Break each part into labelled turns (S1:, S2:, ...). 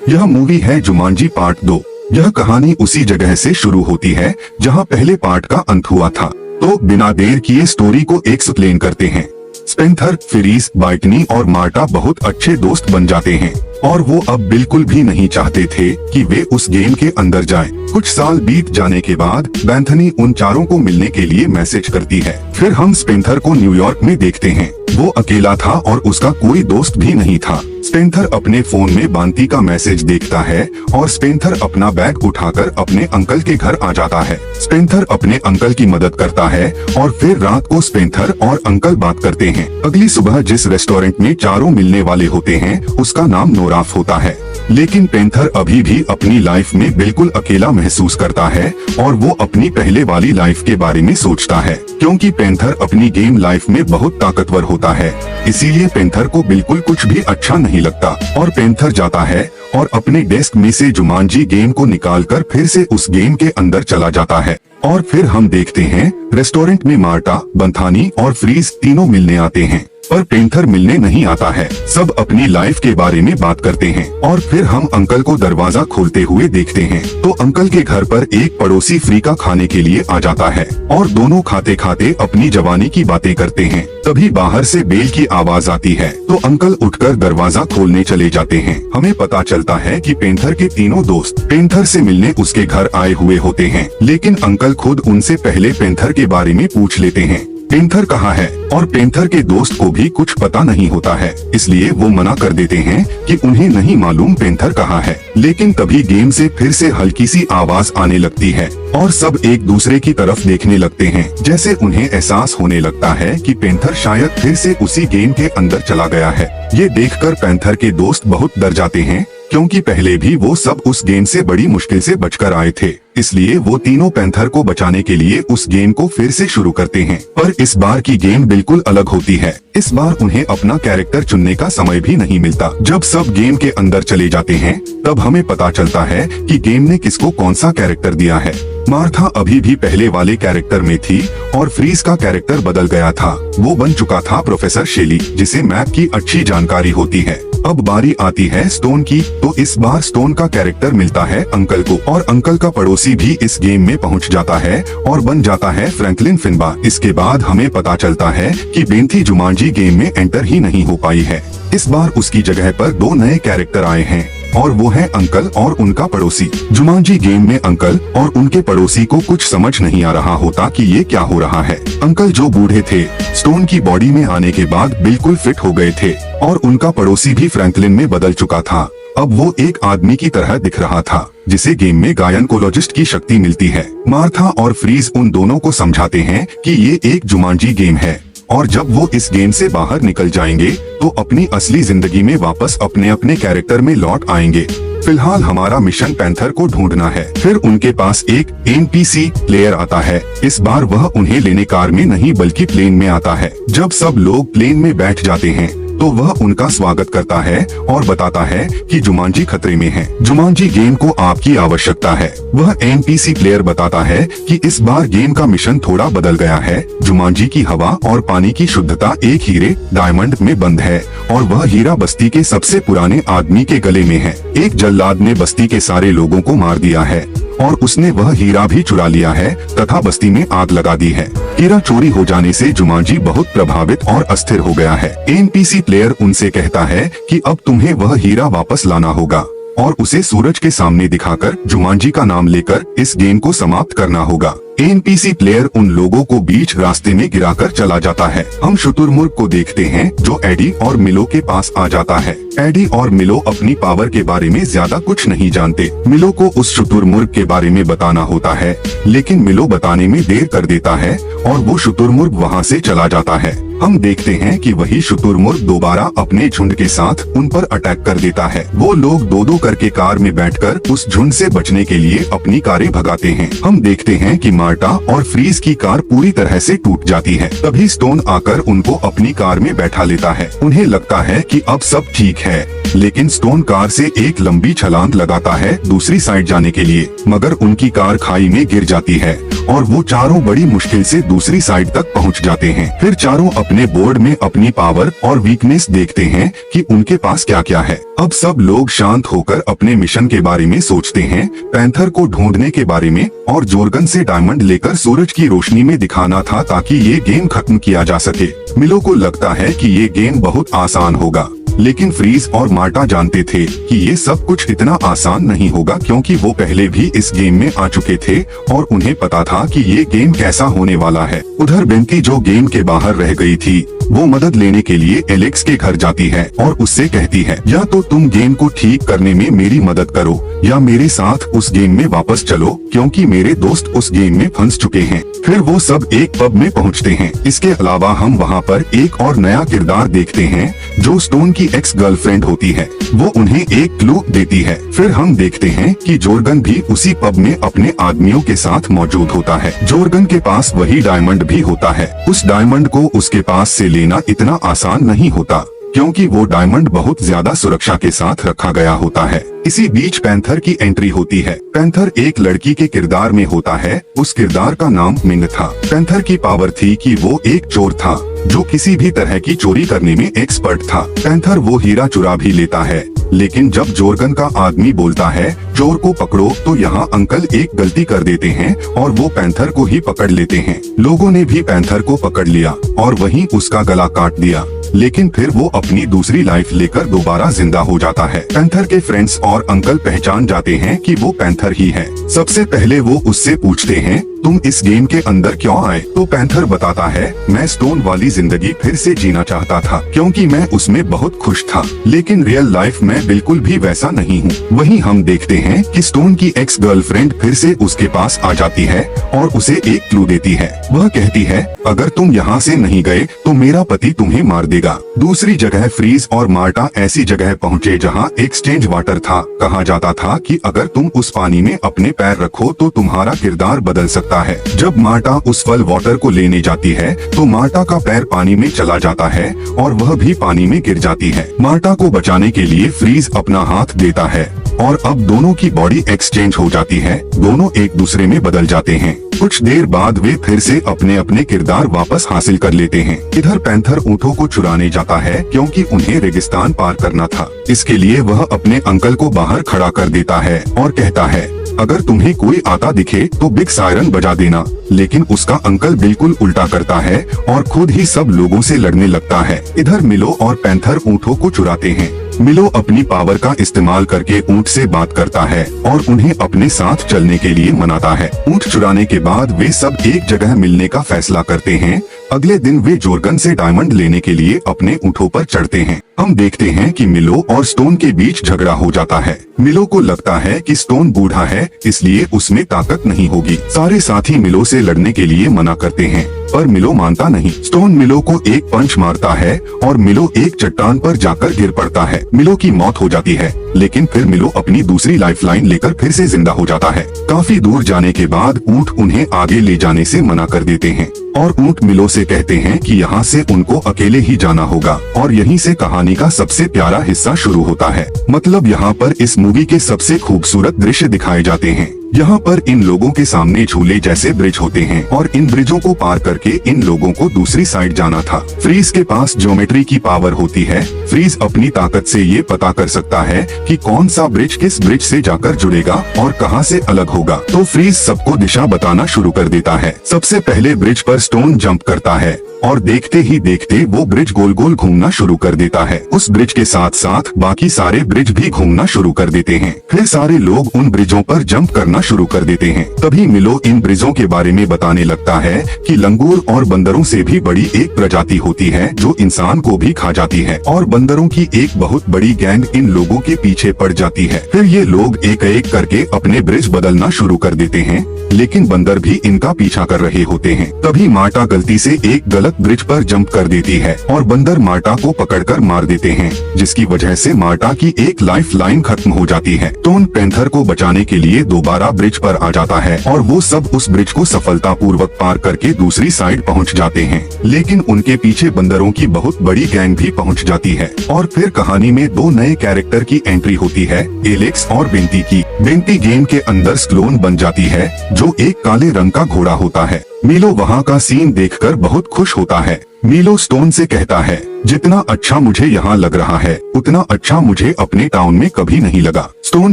S1: यह मूवी है Jumanji part 2। यह कहानी उसी जगह से शुरू होती है जहां पहले पार्ट का अंत हुआ था। तो बिना देर किए स्टोरी को एक्सप्लेन करते हैं। स्पेंथर, फ्रीज, बाइटनी और मार्टा बहुत अच्छे दोस्त बन जाते हैं और वो अब बिल्कुल भी नहीं चाहते थे कि वे उस गेम के अंदर जाएं। कुछ साल बीत जाने के बाद बैंथनी उन चारों को मिलने के लिए मैसेज करती है। फिर हम स्पेंथर को न्यूयॉर्क में देखते हैं। वो अकेला था और उसका कोई दोस्त भी नहीं था। स्पेंथर अपने फोन में बांती का मैसेज देखता है और स्पेंथर अपना बैग उठाकर अपने अंकल के घर आ जाता है। स्पेंथर अपने अंकल की मदद करता है और फिर रात को स्पेंथर और अंकल बात करते हैं। अगली सुबह जिस रेस्टोरेंट में चारों मिलने वाले होते हैं उसका नाम नोराफ होता है। लेकिन पेंथर अभी भी अपनी लाइफ में बिल्कुल अकेला महसूस करता है और वो अपनी पहले वाली लाइफ के बारे में सोचता है, क्योंकि पेंथर अपनी गेम लाइफ में बहुत ताकतवर होता है। इसीलिए पेंथर को बिल्कुल कुछ भी अच्छा नहीं लगता और पेंथर जाता है और अपने डेस्क में से जुमांजी गेम को निकालकर फिर से उस गेम के अंदर चला जाता है। और फिर हम देखते हैं रेस्टोरेंट में मार्टा, बंथानी और फ्रीज तीनों मिलने आते हैं, पर पेंथर मिलने नहीं आता है। सब अपनी लाइफ के बारे में बात करते हैं और फिर हम अंकल को दरवाजा खोलते हुए देखते हैं। तो अंकल के घर पर एक पड़ोसी फ्री का खाने के लिए आ जाता है और दोनों खाते खाते अपनी जवानी की बातें करते हैं। तभी बाहर से बेल की आवाज आती है तो अंकल उठकर दरवाजा खोलने चले जाते हैं। हमें पता चलता है कि पेंथर के तीनों दोस्त पेंथर से मिलने उसके घर आए हुए होते हैं, लेकिन अंकल खुद उनसे पहले पेंथर के बारे में पूछ लेते हैं। पेंथर कहाँ है, और पेंथर के दोस्त को भी कुछ पता नहीं होता है, इसलिए वो मना कर देते हैं कि उन्हें नहीं मालूम पेंथर कहाँ है। लेकिन तभी गेम से फिर से हल्की सी आवाज आने लगती है और सब एक दूसरे की तरफ देखने लगते हैं, जैसे उन्हें एहसास होने लगता है कि पेंथर शायद फिर से उसी गेम के अंदर चला गया है। ये देखकर पेंथर के दोस्त बहुत डर जाते हैं, क्योंकि पहले भी वो सब उस गेम से बड़ी मुश्किल से बचकर आए थे। इसलिए वो तीनों पेंथर को बचाने के लिए उस गेम को फिर से शुरू करते हैं। पर इस बार की गेम बिल्कुल अलग होती है। इस बार उन्हें अपना कैरेक्टर चुनने का समय भी नहीं मिलता। जब सब गेम के अंदर चले जाते हैं तब हमें पता चलता है कि गेम ने किसको कौन सा कैरेक्टर दिया है। मार्था अभी भी पहले वाले कैरेक्टर में थी और फ्रीज का कैरेक्टर बदल गया था। वो बन चुका था प्रोफेसर शेली, जिसे मैप की अच्छी जानकारी होती है। अब बारी आती है स्टोन की, तो इस बार स्टोन का कैरेक्टर मिलता है अंकल को और अंकल का पड़ोसी भी इस गेम में पहुंच जाता है और बन जाता है फ्रैंकलिन फिनबा। इसके बाद हमें पता चलता है कि बेंथी जुमांजी गेम में एंटर ही नहीं हो पाई है। इस बार उसकी जगह पर दो नए कैरेक्टर आए हैं और वो है अंकल और उनका पड़ोसी। जुमांजी गेम में अंकल और उनके पड़ोसी को कुछ समझ नहीं आ रहा होता कि ये क्या हो रहा है। अंकल जो बूढ़े थे, स्टोन की बॉडी में आने के बाद बिल्कुल फिट हो गए थे और उनका पड़ोसी भी फ्रैंकलिन में बदल चुका था। अब वो एक आदमी की तरह दिख रहा था, जिसे गेम में गायनकोलॉजिस्ट की शक्ति मिलती है। मार्था और फ्रीज उन दोनों को समझाते हैं कि ये एक जुमांजी गेम है और जब वो इस गेम से बाहर निकल जाएंगे तो अपनी असली जिंदगी में वापस अपने अपने कैरेक्टर में लौट आएंगे। फिलहाल हमारा मिशन पेंथर को ढूंढना है। फिर उनके पास एक एनपीसी प्लेयर आता है। इस बार वह उन्हें लेने कार में नहीं बल्कि प्लेन में आता है। जब सब लोग प्लेन में बैठ जाते हैं तो वह उनका स्वागत करता है और बताता है कि जुमांजी खतरे में है। जुमांजी गेम को आपकी आवश्यकता है। वह एनपीसी प्लेयर बताता है कि इस बार गेम का मिशन थोड़ा बदल गया है। जुमांजी की हवा और पानी की शुद्धता एक हीरे डायमंड में बंद है और वह हीरा बस्ती के सबसे पुराने आदमी के गले में है। एक जल्लाद ने बस्ती के सारे लोगों को मार दिया है और उसने वह हीरा भी चुरा लिया है तथा बस्ती में आग लगा दी है। हीरा चोरी हो जाने से जुमांजी बहुत प्रभावित और अस्थिर हो गया है। एनपीसी प्लेयर उनसे कहता है कि अब तुम्हें वह हीरा वापस लाना होगा और उसे सूरज के सामने दिखाकर जुमांजी का नाम लेकर इस गेम को समाप्त करना होगा। एनपीसी प्लेयर उन लोगों को बीच रास्ते में गिराकर चला जाता है। हम शुतुरमुर्ग को देखते हैं जो एडी और मिलो के पास आ जाता है। एडी और मिलो अपनी पावर के बारे में ज्यादा कुछ नहीं जानते। मिलो को उस शुतुरमुर्ग के बारे में बताना होता है, लेकिन मिलो बताने में देर कर देता है और वो शुतुरमुर्ग वहाँ से चला जाता है। हम देखते हैं कि वही शुतुरमुर्ग दोबारा अपने झुंड के साथ उन पर अटैक कर देता है। वो लोग दो दो करके कार में बैठकर उस झुंड से बचने के लिए अपनी कारें भगाते हैं। हम देखते हैं कि मार्टा और फ्रीज की कार पूरी तरह से टूट जाती है। तभी स्टोन आकर उनको अपनी कार में बैठा लेता है। उन्हें लगता है कि अब सब ठीक है, लेकिन स्टोन कार से एक लंबी छलांग लगाता है दूसरी साइड जाने के लिए, मगर उनकी कार खाई में गिर जाती है और वो चारों बड़ी मुश्किल से दूसरी साइड तक पहुंच जाते हैं। फिर चारों अपने बोर्ड में अपनी पावर और वीकनेस देखते हैं कि उनके पास क्या क्या है। अब सब लोग शांत होकर अपने मिशन के बारे में सोचते हैं, पैंथर को ढूंढने के बारे में और जोर्गन से डायमंड लेकर सूरज की रोशनी में दिखाना था ताकि ये गेम खत्म किया जा सके। मिलो को लगता है कि ये गेम बहुत आसान होगा, लेकिन फ्रीज और मार्टा जानते थे कि ये सब कुछ इतना आसान नहीं होगा, क्योंकि वो पहले भी इस गेम में आ चुके थे और उन्हें पता था कि ये गेम कैसा होने वाला है। उधर बेंटी जो गेम के बाहर रह गई थी, वो मदद लेने के लिए एलेक्स के घर जाती है और उससे कहती है, या तो तुम गेम को ठीक करने में मेरी मदद करो या मेरे साथ उस गेम में वापस चलो, क्योंकि मेरे दोस्त उस गेम में फंस चुके हैं। फिर वो सब एक पब में पहुंचते हैं। इसके अलावा हम वहां पर एक और नया किरदार देखते हैं जो स्टोन की एक्स गर्लफ्रेंड होती है। वो उन्हें एक क्लू देती है। फिर हम देखते हैं कि जोर्गन भी उसी पब में अपने आदमियों के साथ मौजूद होता है। जोर्गन के पास वही डायमंड भी होता है। उस डायमंड को उसके पास से लेना इतना आसान नहीं होता, क्योंकि वो डायमंड बहुत ज्यादा सुरक्षा के साथ रखा गया होता है। इसी बीच पैंथर की एंट्री होती है। पैंथर एक लड़की के किरदार में होता है। उस किरदार का नाम मिंग था। पैंथर की पावर थी कि वो एक चोर था जो किसी भी तरह की चोरी करने में एक्सपर्ट था। पैंथर वो हीरा चुरा भी लेता है, लेकिन जब जोर्गन का आदमी बोलता है चोर को पकड़ो, तो यहाँ अंकल एक गलती कर देते हैं और वो पैंथर को ही पकड़ लेते हैं। लोगों ने भी पैंथर को पकड़ लिया और वहीं उसका गला काट दिया, लेकिन फिर वो अपनी दूसरी लाइफ लेकर दोबारा जिंदा हो जाता है। पैंथर के फ्रेंड्स और अंकल पहचान जाते हैं कि वो पैंथर ही है। सबसे पहले वो उससे पूछते हैं, तुम इस गेम के अंदर क्यों आए? तो पैंथर बताता है, मैं स्टोन वाली जिंदगी फिर से जीना चाहता था, क्योंकि मैं उसमें बहुत खुश था, लेकिन रियल लाइफ में बिल्कुल भी वैसा नहीं हूँ। वहीं हम देखते हैं कि स्टोन की एक्स गर्लफ्रेंड फिर से उसके पास आ जाती है और उसे एक क्लू देती है। वह कहती है, अगर तुम यहाँ से नहीं गए तो मेरा पति तुम्हें मार देगा। दूसरी जगह फ्रीज और मार्टा ऐसी जगह पहुँचे जहाँ एक्सचेंज वाटर था। कहा जाता था कि अगर तुम उस पानी में अपने पैर रखो तो तुम्हारा किरदार बदल सकता है। जब मार्टा उस फल वाटर को लेने जाती है तो मार्टा का पैर पानी में चला जाता है और वह भी पानी में गिर जाती है। मार्टा को बचाने के लिए फ्रीज अपना हाथ देता है और अब दोनों की बॉडी एक्सचेंज हो जाती है। दोनों एक दूसरे में बदल जाते हैं। कुछ देर बाद वे फिर से अपने अपने किरदार वापस हासिल कर लेते हैं। इधर पैंथर ऊँटों को चुराने जाता है, क्योंकि उन्हें रेगिस्तान पार करना था। इसके लिए वह अपने अंकल को बाहर खड़ा कर देता है और कहता है, अगर तुम्हें कोई आता दिखे तो बिग सायरन बजा देना। लेकिन उसका अंकल बिल्कुल उल्टा करता है और खुद ही सब लोगों से लड़ने लगता है। इधर मिलो और पैंथर ऊँटों को चुराते हैं। मिलो अपनी पावर का इस्तेमाल करके ऊँट से बात करता है और उन्हें अपने साथ चलने के लिए मनाता है। ऊँट चुराने के बाद वे सब एक जगह मिलने का फैसला करते हैं। अगले दिन वे जोर्गन से डायमंड लेने के लिए अपने ऊँटों पर चढ़ते हैं। हम देखते हैं कि मिलो और स्टोन के बीच झगड़ा हो जाता है। मिलो को लगता है कि स्टोन बूढ़ा है, इसलिए उसमें ताकत नहीं होगी। सारे साथी मिलो से लड़ने के लिए मना करते हैं, पर मिलो मानता नहीं। स्टोन मिलो को एक पंच मारता है और मिलो एक चट्टान पर जाकर गिर पड़ता है। मिलो की मौत हो जाती है, लेकिन फिर मिलो अपनी दूसरी लाइफलाइन लेकर फिर से जिंदा हो जाता है। काफी दूर जाने के बाद ऊँट उन्हें आगे ले जाने से मना कर देते हैं और ऊँट मिलो से कहते हैं कि यहाँ से उनको अकेले ही जाना होगा। और यहीं से कहानी का सबसे प्यारा हिस्सा शुरू होता है। मतलब यहाँ पर इस मूवी के सबसे खूबसूरत दृश्य दिखाए जाते हैं। यहाँ पर इन लोगों के सामने झूले जैसे ब्रिज होते हैं और इन ब्रिजों को पार करके इन लोगों को दूसरी साइड जाना था। फ्रीज के पास ज्योमेट्री की पावर होती है। फ्रीज अपनी ताकत से ये पता कर सकता है कि कौन सा ब्रिज किस ब्रिज से जाकर जुड़ेगा और कहाँ से अलग होगा। तो फ्रीज सबको दिशा बताना शुरू कर देता है। सबसे पहले ब्रिज पर स्टोन जंप करता है और देखते ही देखते वो ब्रिज गोल गोल घूमना शुरू कर देता है। उस ब्रिज के साथ साथ बाकी सारे ब्रिज भी घूमना शुरू कर देते हैं। फिर सारे लोग उन ब्रिजों पर जंप करना शुरू कर देते हैं। तभी मिलो इन ब्रिजों के बारे में बताने लगता है कि लंगूर और बंदरों से भी बड़ी एक प्रजाति होती है जो इंसान को भी खा जाती है और बंदरों की एक बहुत बड़ी गैंग इन लोगों के पीछे पड़ जाती है। फिर ये लोग एक एक करके अपने ब्रिज बदलना शुरू कर देते हैं, लेकिन बंदर भी इनका पीछा कर रहे होते हैं। तभी मार्टा गलती से एक गलत ब्रिज पर जंप कर देती है और बंदर मार्टा को पकड़कर मार देते हैं, जिसकी वजह से मार्टा की एक लाइफ लाइन खत्म हो जाती है। टोन पैंथर को बचाने के लिए दोबारा ब्रिज पर आ जाता है और वो सब उस ब्रिज को सफलतापूर्वक पार करके दूसरी साइड पहुंच जाते हैं, लेकिन उनके पीछे बंदरों की बहुत बड़ी गैंग भी पहुंच जाती है। और फिर कहानी में दो नए कैरेक्टर की एंट्री होती है, एलेक्स और बेंटी की। बेंटी गेम के अंदर क्लोन बन जाती है जो एक काले रंग का घोड़ा होता है। मिलो वहाँ का सीन देखकर बहुत खुश होता है। मीलो स्टोन से कहता है, जितना अच्छा मुझे यहाँ लग रहा है उतना अच्छा मुझे अपने टाउन में कभी नहीं लगा। स्टोन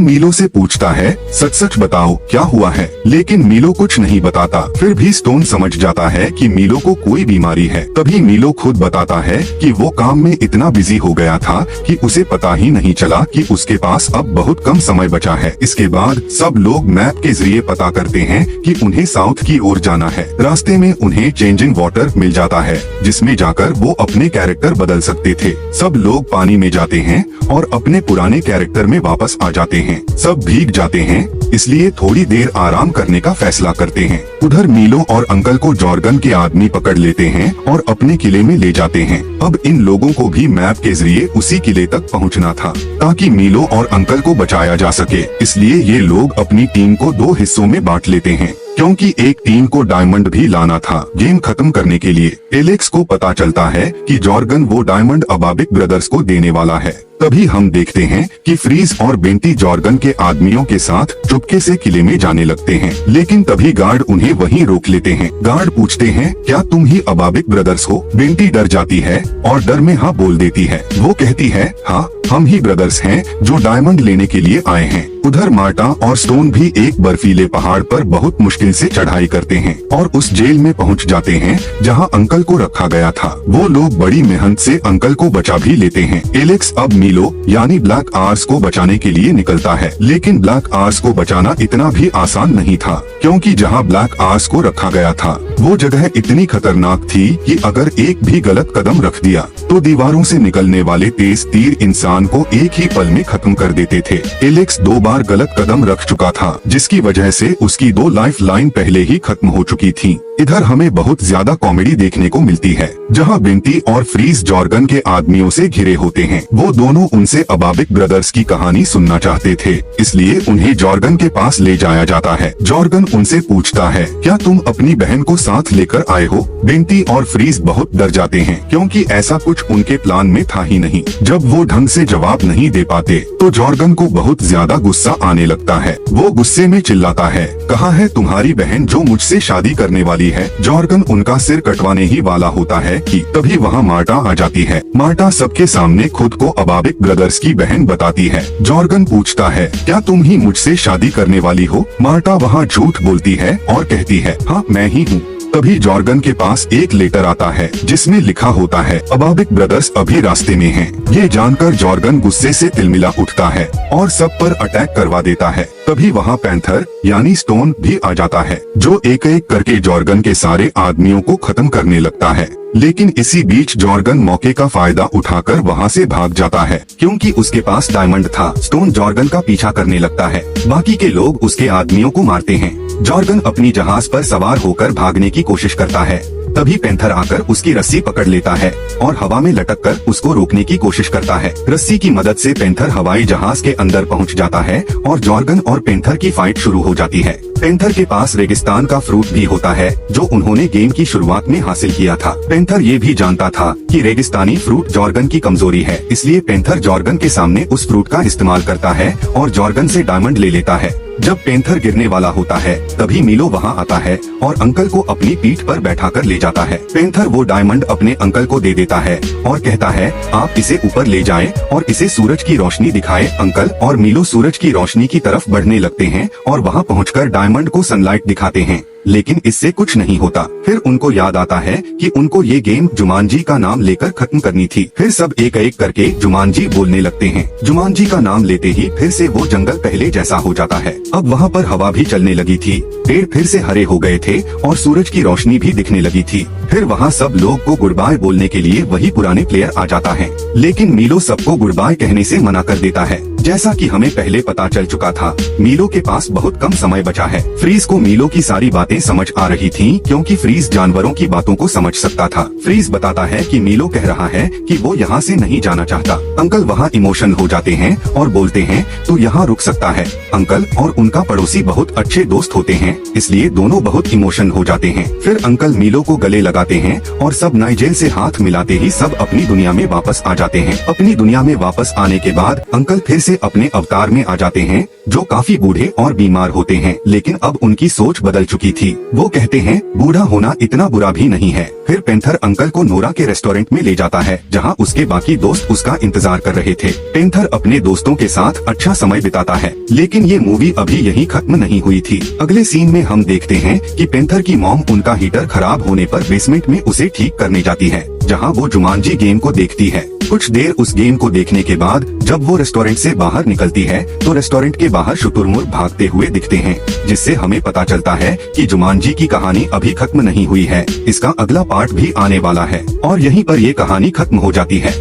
S1: मीलो से पूछता है, सच सच बताओ क्या हुआ है, लेकिन मीलो कुछ नहीं बताता। फिर भी स्टोन समझ जाता है कि मीलो को कोई बीमारी है। तभी मीलो खुद बताता है कि वो काम में इतना बिजी हो गया था कि उसे पता ही नहीं चला कि उसके पास अब बहुत कम समय बचा है। इसके बाद सब लोग मैप के जरिए पता करते हैं कि उन्हें साउथ की ओर जाना है। रास्ते में उन्हें चेंजिंग वाटर मिल जाता है जिसमें जाकर वो अपने कैरेक्टर बदल सकते थे। सब लोग पानी में जाते हैं और अपने पुराने कैरेक्टर में वापस आ जाते हैं। सब भीग जाते हैं, इसलिए थोड़ी देर आराम करने का फैसला करते हैं। उधर मीलो और अंकल को जॉर्गन के आदमी पकड़ लेते हैं और अपने किले में ले जाते हैं। अब इन लोगों को भी मैप के जरिए उसी किले तक पहुंचना था ताकि मीलो और अंकल को बचाया जा सके। इसलिए ये लोग अपनी टीम को 2 हिस्सों में बांट लेते हैं क्योंकि एक टीम को डायमंड भी लाना था गेम खत्म करने के लिए। एलेक्स को पता चलता है कि जॉर्गन वो डायमंड अबाबिक ब्रदर्स को देने वाला है। तभी हम देखते हैं कि फ्रीज और बेंटी जॉर्गन के आदमियों के साथ चुपके से किले में जाने लगते हैं, लेकिन तभी गार्ड उन्हें वहीं रोक लेते हैं। गार्ड पूछते हैं, क्या तुम ही अबाबिक ब्रदर्स हो? बेंटी डर जाती है और डर में हाँ बोल देती है। वो कहती है, हाँ हम ही ब्रदर्स हैं जो डायमंड लेने के लिए आए हैं। उधर मार्टा और स्टोन भी एक बर्फीले पहाड़ पर बहुत मुश्किल से चढ़ाई करते हैं और उस जेल में पहुंच जाते हैं जहां अंकल को रखा गया था। वो लोग बड़ी मेहनत से अंकल को बचा भी लेते हैं। एलेक्स अब मीलो यानी ब्लैक आर्स को बचाने के लिए निकलता है, लेकिन ब्लैक आर्स को बचाना इतना भी आसान नहीं था क्योंकि जहां ब्लैक आर्स को रखा गया था वो जगह इतनी खतरनाक थी कि अगर एक भी गलत कदम रख दिया तो दीवारों से निकलने वाले तेज तीर इंसान को एक ही पल में खत्म कर देते थे। एलेक्स 2 बार गलत कदम रख चुका था जिसकी वजह से उसकी 2 लाइफ लाइन पहले ही खत्म हो चुकी थी। इधर हमें बहुत ज्यादा कॉमेडी देखने को मिलती है जहां बेंटी और फ्रीज जॉर्गन के आदमियों से घिरे होते हैं। वो दोनों उनसे अबाबिक ब्रदर्स की कहानी सुनना चाहते थे, इसलिए उन्हें जॉर्गन के पास ले जाया जाता है। जॉर्गन उनसे पूछता है, क्या तुम अपनी बहन को साथ लेकर आए हो? बेंटी और फ्रीज बहुत डर जाते हैं क्योंकि ऐसा कुछ उनके प्लान में था ही नहीं। जब वो ढंग से जवाब नहीं दे पाते तो जॉर्गन को बहुत ज्यादा गुस्सा आने लगता है। वो गुस्से में चिल्लाता है, कहाँ है तुम्हारी बहन जो मुझसे शादी करने वाली है? जॉर्गन उनका सिर कटवाने ही वाला होता है कि तभी वहाँ मार्टा आ जाती है। मार्टा सबके सामने खुद को अबाबिक ब्रदर्स की बहन बताती है। जॉर्गन पूछता है, क्या तुम ही मुझसे शादी करने वाली हो? मार्टा वहाँ झूठ बोलती है और कहती है, हाँ मैं ही हूँ। तभी जॉर्गन के पास एक लेटर आता है जिसमें लिखा होता है, अबाबिक ब्रदर्स अभी रास्ते में हैं। ये जानकर जॉर्गन गुस्से से तिलमिला उठता है और सब पर अटैक करवा देता है। तभी वहाँ पैंथर यानी स्टोन भी आ जाता है जो एक एक करके जॉर्गन के सारे आदमियों को खत्म करने लगता है। लेकिन इसी बीच जॉर्गन मौके का फायदा उठाकर वहाँ से भाग जाता है क्योंकि उसके पास डायमंड था। स्टोन जॉर्गन का पीछा करने लगता है, बाकी के लोग उसके आदमियों को मारते हैं। जॉर्गन अपनी जहाज पर सवार होकर भागने की कोशिश करता है। तभी पैंथर आकर उसकी रस्सी पकड़ लेता है और हवा में लटककर उसको रोकने की कोशिश करता है। रस्सी की मदद से पैंथर हवाई जहाज के अंदर पहुंच जाता है और जॉर्गन और पैंथर की फाइट शुरू हो जाती है। पैंथर के पास रेगिस्तान का फ्रूट भी होता है जो उन्होंने गेम की शुरुआत में हासिल किया था। पैंथर ये भी जानता था कि रेगिस्तानी फ्रूट जॉर्गन की कमजोरी है, इसलिए पैंथर जॉर्गन के सामने उस फ्रूट का इस्तेमाल करता है और जॉर्गन से डायमंड ले लेता है। जब पैंथर गिरने वाला होता है तभी मीलो वहाँ आता है और अंकल को अपनी पीठ पर बैठाकर ले जाता है। पैंथर वो डायमंड अपने अंकल को दे देता है और कहता है, आप इसे ऊपर ले जाएं और इसे सूरज की रोशनी दिखाएं। अंकल और मीलो सूरज की रोशनी की तरफ बढ़ने लगते हैं और वहाँ पहुंचकर डायमंड को सनलाइट दिखाते हैं, लेकिन इससे कुछ नहीं होता। फिर उनको याद आता है कि उनको ये गेम जुमांजी का नाम लेकर खत्म करनी थी। फिर सब एक एक करके जुमांजी बोलने लगते हैं। जुमांजी का नाम लेते ही फिर से वो जंगल पहले जैसा हो जाता है। अब वहाँ पर हवा भी चलने लगी थी, पेड़ फिर से हरे हो गए थे और सूरज की रोशनी भी दिखने लगी थी। फिर वहाँ सब लोग को गुड बाय बोलने के लिए वही पुराने प्लेयर आ जाता है, लेकिन मीलो सबको गुड बाय कहने से मना कर देता है। जैसा कि हमें पहले पता चल चुका था, मीलो के पास बहुत कम समय बचा है। फ्रीज को मीलो की सारी बातें समझ आ रही थीं, क्योंकि फ्रीज जानवरों की बातों को समझ सकता था। फ्रीज बताता है कि मीलो कह रहा है कि वो यहाँ से नहीं जाना चाहता। अंकल वहाँ इमोशन हो जाते हैं और बोलते हैं, तो यहाँ रुक सकता है। अंकल और उनका पड़ोसी बहुत अच्छे दोस्त होते हैं, इसलिए दोनों बहुत इमोशन हो जाते हैं। फिर अंकल मीलो को गले लगाते हैं और सब नाइजेल से हाथ मिलाते ही सब अपनी दुनिया में वापस आ जाते हैं। अपनी दुनिया में वापस आने के बाद अंकल फिर से वे अपने अवतार में आ जाते हैं, जो काफी बूढ़े और बीमार होते हैं, लेकिन अब उनकी सोच बदल चुकी थी। वो कहते हैं बूढ़ा होना इतना बुरा भी नहीं है। फिर पेंथर अंकल को नोरा के रेस्टोरेंट में ले जाता है, जहां उसके बाकी दोस्त उसका इंतजार कर रहे थे। पेंथर अपने दोस्तों के साथ अच्छा समय बिताता है, लेकिन ये मूवी अभी यहीं खत्म नहीं हुई थी। अगले सीन में हम देखते हैं कि पेंथर की मॉम उनका हीटर खराब होने पर बेसमेंट में उसे ठीक करने जाती है, जहां वो जुमांजी गेम को देखती है। कुछ देर उस गेम को देखने के बाद जब वो रेस्टोरेंट से बाहर निकलती है तो रेस्टोरेंट के बाहर शुतुरमुर्ग भागते हुए दिखते हैं, जिससे हमें पता चलता है कि जुमांजी की कहानी अभी खत्म नहीं हुई है। इसका अगला पार्ट भी आने वाला है और यहीं पर ये कहानी खत्म हो जाती है।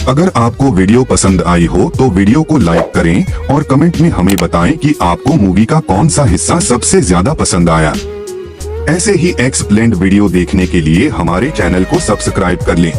S1: अगर आपको वीडियो पसंद आई हो तो वीडियो को लाइक करें और कमेंट में हमें बताएं कि आपको मूवी का कौन सा हिस्सा सबसे ज्यादा पसंद आया। ऐसे ही एक्सप्लेन्ड वीडियो देखने के लिए हमारे चैनल को सब्सक्राइब कर लें।